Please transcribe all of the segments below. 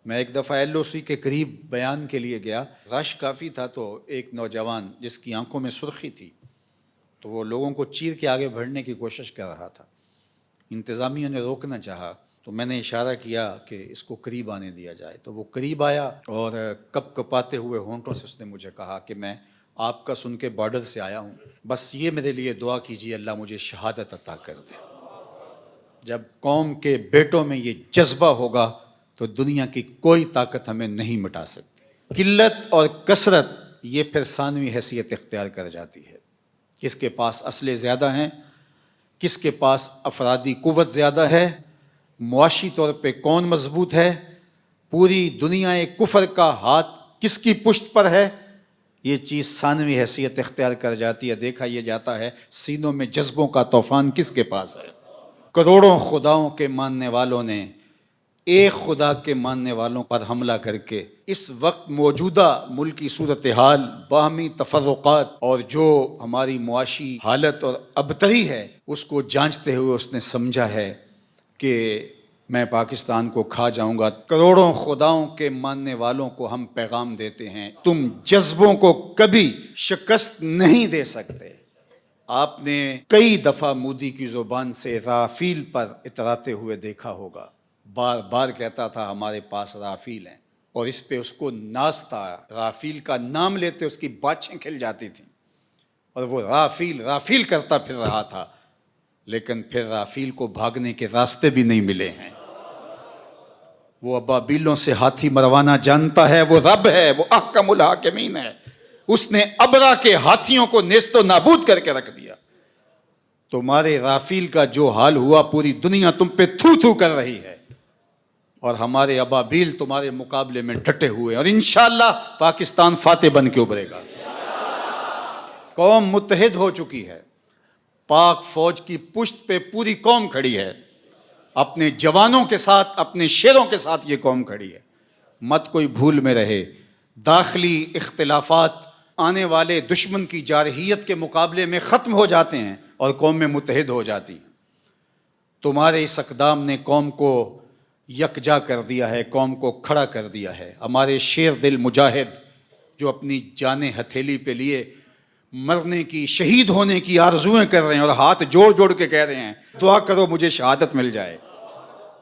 میں ایک دفعہ ایل او سی کے قریب بیان کے لیے گیا، رش کافی تھا، تو ایک نوجوان جس کی آنکھوں میں سرخی تھی تو وہ لوگوں کو چیر کے آگے بڑھنے کی کوشش کر رہا تھا۔ انتظامیہ نے روکنا چاہا تو میں نے اشارہ کیا کہ اس کو قریب آنے دیا جائے، تو وہ قریب آیا اور کپ کپاتے ہوئے ہونٹوں سے اس نے مجھے کہا کہ میں آپ کا سن کے بارڈر سے آیا ہوں، بس یہ میرے لیے دعا کیجیے اللہ مجھے شہادت عطا کر دے۔ جب قوم کے بیٹوں میں یہ جذبہ ہوگا تو دنیا کی کوئی طاقت ہمیں نہیں مٹا سکتی۔ قلت اور کثرت یہ پھر ثانوی حیثیت اختیار کر جاتی ہے۔ کس کے پاس اسلحے زیادہ ہیں، کس کے پاس افرادی قوت زیادہ ہے، معاشی طور پہ کون مضبوط ہے، پوری دنیا کفر کا ہاتھ کس کی پشت پر ہے، یہ چیز ثانوی حیثیت اختیار کر جاتی ہے۔ دیکھا یہ جاتا ہے سینوں میں جذبوں کا طوفان کس کے پاس ہے۔ کروڑوں خداؤں کے ماننے والوں نے ایک خدا کے ماننے والوں پر حملہ کر کے اس وقت موجودہ ملکی صورتحال، باہمی تفرقات اور جو ہماری معاشی حالت اور ابتری ہے اس کو جانچتے ہوئے اس نے سمجھا ہے کہ میں پاکستان کو کھا جاؤں گا۔ کروڑوں خداؤں کے ماننے والوں کو ہم پیغام دیتے ہیں، تم جذبوں کو کبھی شکست نہیں دے سکتے۔ آپ نے کئی دفعہ مودی کی زبان سے رافیل پر اتراتے ہوئے دیکھا ہوگا، بار بار کہتا تھا ہمارے پاس رافیل ہیں، اور اس پہ اس کو ناز تھا۔ رافیل کا نام لیتے اس کی باچھیں کھل جاتی تھیں اور وہ رافیل رافیل کرتا پھر رہا تھا، لیکن پھر رافیل کو بھاگنے کے راستے بھی نہیں ملے ہیں۔ وہ ابابیلوں سے ہاتھی مروانا جانتا ہے، وہ رب ہے، وہ احکم الحاکمین ہے۔ اس نے ابرا کے ہاتھیوں کو نیست و نابود کر کے رکھ دیا۔ تمہارے رافیل کا جو حال ہوا پوری دنیا تم پہ تھو تھو کر رہی ہے، اور ہمارے ابابیل تمہارے مقابلے میں ڈٹے ہوئے، اور انشاءاللہ پاکستان فاتح بن کے ابھرے گا۔ قوم متحد ہو چکی ہے، پاک فوج کی پشت پہ پوری قوم کھڑی ہے، اپنے جوانوں کے ساتھ، اپنے شیروں کے ساتھ یہ قوم کھڑی ہے۔ مت کوئی بھول میں رہے، داخلی اختلافات آنے والے دشمن کی جارحیت کے مقابلے میں ختم ہو جاتے ہیں اور قوم میں متحد ہو جاتی ہیں۔ تمہارے اس اقدام نے قوم کو یکجا کر دیا ہے، قوم کو کھڑا کر دیا ہے۔ ہمارے شیر دل مجاہد جو اپنی جانیں ہتھیلی پہ لیے مرنے کی، شہید ہونے کی آرزویں کر رہے ہیں اور ہاتھ جوڑ جوڑ کے کہہ رہے ہیں دعا کرو مجھے شہادت مل جائے،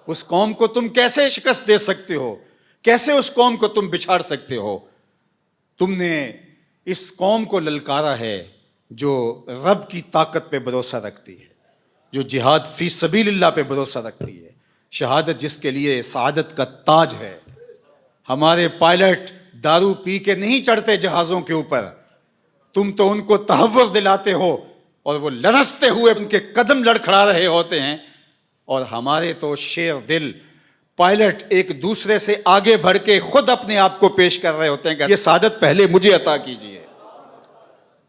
اس قوم کو تم کیسے شکست دے سکتے ہو؟ کیسے اس قوم کو تم بچھاڑ سکتے ہو؟ تم نے اس قوم کو للکارا ہے جو رب کی طاقت پہ بھروسہ رکھتی ہے، جو جہاد فی سبیل اللہ پہ بھروسہ رکھتی ہے، شہادت جس کے لیے سعادت کا تاج ہے۔ ہمارے پائلٹ دارو پی کے نہیں چڑھتے جہازوں کے اوپر، تم تو ان کو تحور دلاتے ہو اور وہ لرزتے ہوئے ان کے قدم لڑکھڑا رہے ہوتے ہیں، اور ہمارے تو شیر دل پائلٹ ایک دوسرے سے آگے بڑھ کے خود اپنے آپ کو پیش کر رہے ہوتے ہیں کہ یہ سعادت پہلے مجھے عطا کیجیے۔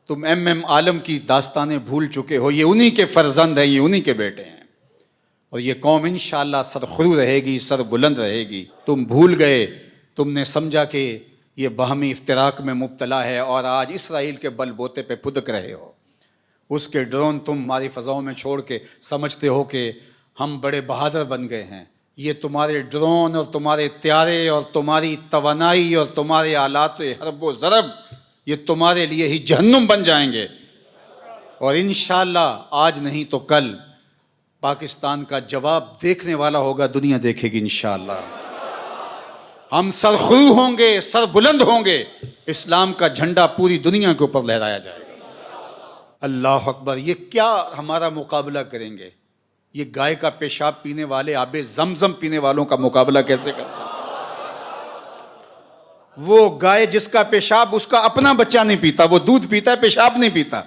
تم ایم عالم کی داستانیں بھول چکے ہو، یہ انہی کے فرزند ہیں، یہ انہی کے بیٹے ہیں، اور یہ قوم انشاءاللہ سرخرو رہے گی، سر بلند رہے گی۔ تم بھول گئے، تم نے سمجھا کہ یہ باہمی افتراق میں مبتلا ہے، اور آج اسرائیل کے بل بوتے پہ پھدک رہے ہو۔ اس کے ڈرون تم ہماری فضاؤں میں چھوڑ کے سمجھتے ہو کہ ہم بڑے بہادر بن گئے ہیں۔ یہ تمہارے ڈرون اور تمہارے طیارے اور تمہاری توانائی اور تمہارے آلات حرب و ضرب یہ تمہارے لیے ہی جہنم بن جائیں گے، اور انشاءاللہ آج نہیں تو کل پاکستان کا جواب دیکھنے والا ہوگا، دنیا دیکھے گی انشاءاللہ۔ ہم سرخرو ہوں گے، سر بلند ہوں گے، اسلام کا جھنڈا پوری دنیا کے اوپر لہرایا جائے گا۔ اللہ اکبر! یہ کیا ہمارا مقابلہ کریں گے؟ یہ گائے کا پیشاب پینے والے آب زمزم پینے والوں کا مقابلہ کیسے کر سکتے؟ وہ گائے جس کا پیشاب اس کا اپنا بچہ نہیں پیتا، وہ دودھ پیتا ہے، پیشاب نہیں پیتا،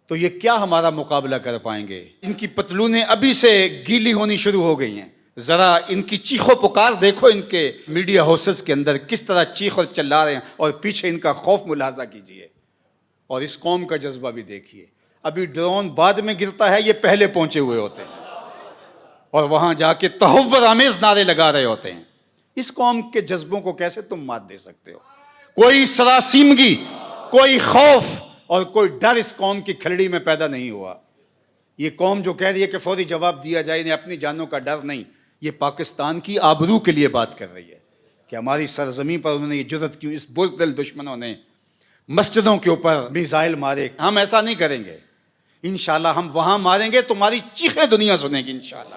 تو یہ کیا ہمارا مقابلہ کر پائیں گے؟ ان کی پتلونیں ابھی سے گیلی ہونی شروع ہو گئی ہیں۔ ذرا ان کی چیخ و پکار دیکھو، ان کے میڈیا ہاؤسز کے اندر کس طرح چیخ اور چلا رہے ہیں، اور پیچھے ان کا خوف ملاحظہ کیجئے، اور اس قوم کا جذبہ بھی دیکھیے۔ ابھی ڈرون بعد میں گرتا ہے، یہ پہلے پہنچے ہوئے ہوتے ہیں اور وہاں جا کے تحور آمیز نعرے لگا رہے ہوتے ہیں۔ اس قوم کے جذبوں کو کیسے تم مات دے سکتے ہو؟ کوئی سراسیمگی، کوئی خوف اور کوئی ڈر اس قوم کی کھلڑی میں پیدا نہیں ہوا۔ یہ قوم جو کہہ رہی ہے کہ فوری جواب دیا جائے، انہیں اپنی جانوں کا ڈر نہیں، یہ پاکستان کی آبرو کے لیے بات کر رہی ہے۔ کہ ہماری سرزمین پر انہوں نے یہ جرت کیوں، اس بزدل دشمنوں نے مسجدوں کے اوپر میزائل مارے. ہم ایسا نہیں کریں گے انشاءاللہ. ہم وہاں ماریں گے تمہاری چیخیں دنیا سنے گی انشاءاللہ.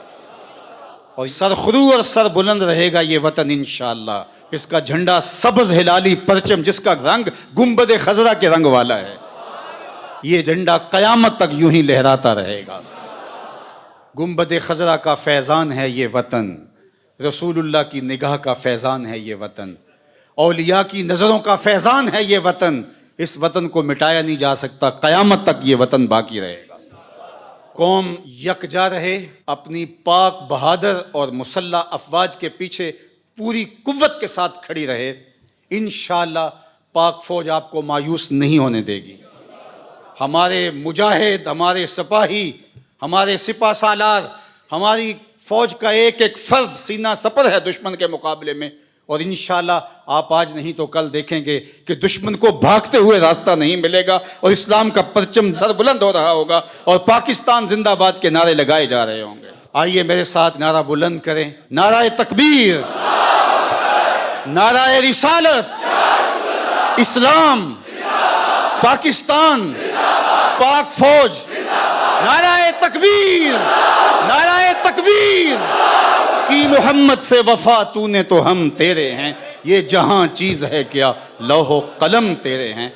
اور سرخرو اور سر بلند رہے گا یہ وطن انشاءاللہ. اس کا جھنڈا سبز ہلالی پرچم جس کا رنگ گنبد خضرا کے رنگ والا ہے، یہ جھنڈا قیامت تک یوں ہی لہراتا رہے گا. گنبد خضرا کا فیضان ہے یہ وطن، رسول اللہ کی نگاہ کا فیضان ہے یہ وطن، اولیاء کی نظروں کا فیضان ہے یہ وطن. اس وطن کو مٹایا نہیں جا سکتا، قیامت تک یہ وطن باقی رہے گا. قوم یکجا رہے، اپنی پاک بہادر اور مسلح افواج کے پیچھے پوری قوت کے ساتھ کھڑی رہے. انشاءاللہ پاک فوج آپ کو مایوس نہیں ہونے دے گی. ہمارے مجاہد، ہمارے سپاہی، ہمارے سپہ سالار، ہماری فوج کا ایک ایک فرد سینہ سپر ہے دشمن کے مقابلے میں. اور انشاءاللہ آپ آج نہیں تو کل دیکھیں گے کہ دشمن کو بھاگتے ہوئے راستہ نہیں ملے گا اور اسلام کا پرچم سر بلند ہو رہا ہوگا اور پاکستان زندہ باد کے نعرے لگائے جا رہے ہوں گے. آئیے میرے ساتھ نعرہ بلند کریں. نعرہ تکبیر، نعرہ رسالت، اسلام، پاکستان، پاک فوج. نعرہ تکبیر، نعرہ تکبیر. کی محمد سے وفا تو نے تو ہم تیرے ہیں، یہ جہاں چیز ہے کیا لوح و قلم تیرے ہیں.